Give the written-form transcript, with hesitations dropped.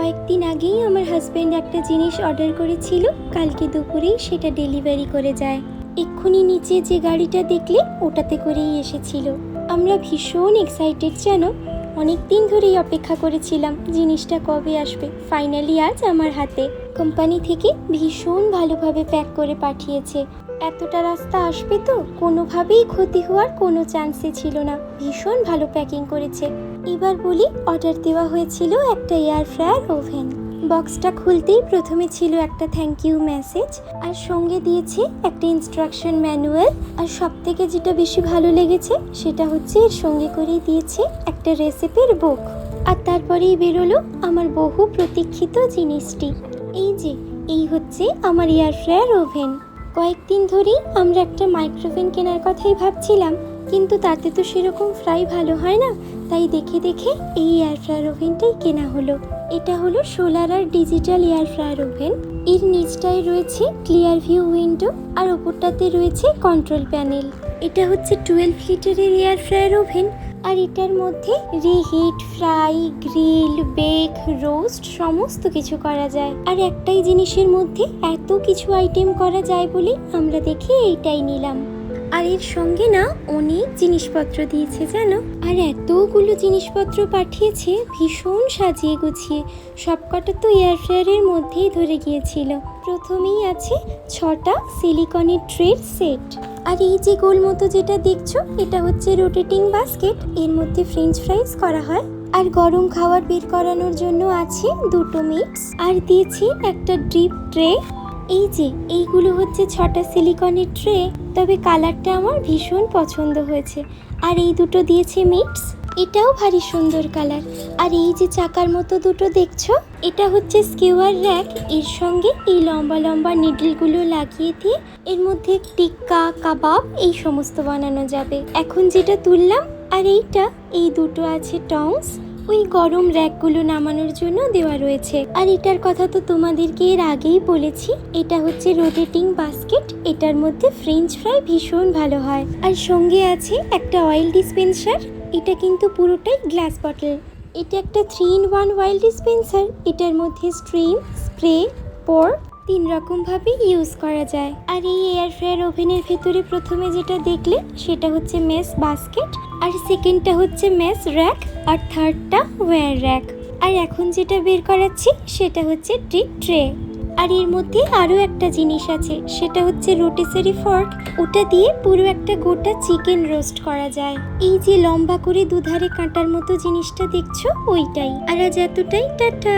কয়েকদিন আগেই আমার হাজবেন্ড একটা জিনিস অর্ডার করেছিল, কালকে দুপুরেই সেটা ডেলিভারি করে যায়। এক্ষুনি নিচে যে গাড়িটা দেখলে ওটাতে করেই এসেছিল। আমরা ভীষণ এক্সাইটেড জানো, অনেক দিন ধরেই অপেক্ষা করেছিলাম জিনিসটা কবে আসবে। ফাইনালি আজ আমার হাতে। কোম্পানি থেকে ভীষণ ভালোভাবে প্যাক করে পাঠিয়েছে। এতটা রাস্তা আসবে তো কোনোভাবেই ক্ষতি হওয়ার কোনো চান্সই ছিল না। ভীষণ ভালো প্যাকিং করেছে। এবার বলি, অর্ডার দেওয়া হয়েছিল একটা এয়ার ফ্রায়ার ওভেন। বক্সটা খুলতেই প্রথমে ছিল একটা থ্যাংক ইউ মেসেজ, আর সঙ্গে দিয়েছে একটা ইনস্ট্রাকশন ম্যানুয়াল। আর সব থেকে যেটা বেশি ভালো লেগেছে সেটা হচ্ছে এর সঙ্গে করেই দিয়েছে একটা রেসিপির বুক। আর তারপরেই বেরোলো আমার বহু প্রতীক্ষিত জিনিসটি। এই হচ্ছে আমার এয়ার ফ্রায়ার ওভেন। কয়েকদিন ধরেই আমরা একটা মাইক্রোওভেন কেনার কথাই ভাবছিলাম, কিন্তু তাতে তো সেরকম ফ্রাই ভালো হয় না। তাই দেখে দেখে এই এয়ার ফ্রায়ার ওভেনটাই কেনা হলো। এটা হলো সোলার আর ডিজিটাল এয়ার ফ্রায়ার ওভেন। এর নিচটায় রয়েছে ক্লিয়ার ভিউ উইন্ডো, আর ওপরটাতে রয়েছে কন্ট্রোল প্যানেল। এটা হচ্ছে 12 লিটারের এয়ার ফ্রায়ার ওভেন, আর এটার মধ্যে reheat, fry, grill, bake, roast সমস্ত কিছু করা যায়। আর একটাই জিনিসের মধ্যে এত কিছু আইটেম করা যায় বলে আমরা দেখে এইটাই নিলাম। আর এর সঙ্গে না অনেক জিনিসপত্র দিয়েছে জানো। আর এতগুলো জিনিসপত্র পাঠিয়েছে ভীষণ সাজিয়ে গুছিয়ে। সবকটা তো এয়ার ফ্রায়ারের মধ্যেই ধরে গিয়েছিল। প্রথমেই আছে 6টা সিলিকনের ট্রের সেট। আর এই যে গোল মতো যেটা দেখছো, এটা হচ্ছে রোটেটিং বাস্কেট। এর মধ্যে ফ্রেঞ্চ ফ্রাইজ করা হয়। আর গরম খাবার বের করানোর জন্য আছে 2টো মিটস। আর দিয়েছি একটা ডিপ ট্রে। এইগুলো হচ্ছে 6টা সিলিকনের ট্রে, তবে কালারটা আমার ভীষণ পছন্দ হয়েছে। আর এই 2টো দিয়েছে মিটস, এটাও ভারী সুন্দর কালার। আর এই যে চাকার মতো 2টো দেখছো, এটা হচ্ছে স্কিওয়ার র্যাক। এর সঙ্গে এই লম্বা লম্বা নিডলগুলো লাগিয়ে দিয়ে এর মধ্যে টিক্কা, কাবাব এই সমস্ত বানানো যাবে। এখন যেটা তুললাম, আর এই 2টো আছে টংস। ওই গরম র্যাকগুলো নামানোর জন্য দেওয়া রয়েছে। আর এটার কথা তো তোমাদেরকে এর আগেই বলেছি, এটা হচ্ছে রোটেটিং বাস্কেট। এটার মধ্যে ফ্রেঞ্চ ফ্রাই ভীষণ ভালো হয়। আর সঙ্গে আছে একটা অয়েল ডিসপেন্সার। এটা কিন্তু পুরোটাই গ্লাস বটল। এটা একটা 3-in-1 অয়েল ডিসপেন্সার। এটার মধ্যে স্ট্রিম, স্প্রে, পোর 3 রকম ভাবে ইউজ করা যায়। আর এই এয়ার ফ্রায়ার ওভেনের ভেতরে প্রথমে যেটা দেখলে সেটা হচ্ছে মেস বাস্কেট, আর সেকেন্ডটা হচ্ছে মেস র্যাক, আর থার্ডটা ওয়্যার র্যাক। আর এখন যেটা বের করাচ্ছি সেটা হচ্ছে ডিপ ট্রে। আর এর মধ্যে আরও একটা জিনিস আছে, সেটা হচ্ছে রোটিসারি ফর্ক। ওটা দিয়ে পুরো একটা গোটা চিকেন রোস্ট করা যায়। এই যে লম্বা করে দুধারে কাঁটার মতো জিনিসটা দেখছো, ওইটাই। আর আজ এতটাই, টাটা।